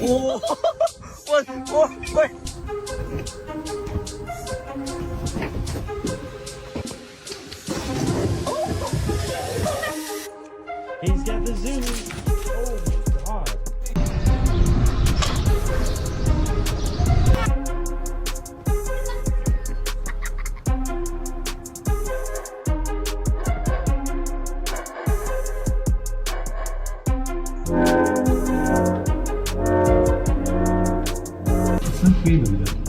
โอ้ย He's got the zoom. Oh my god. Sen şurayı da bir de.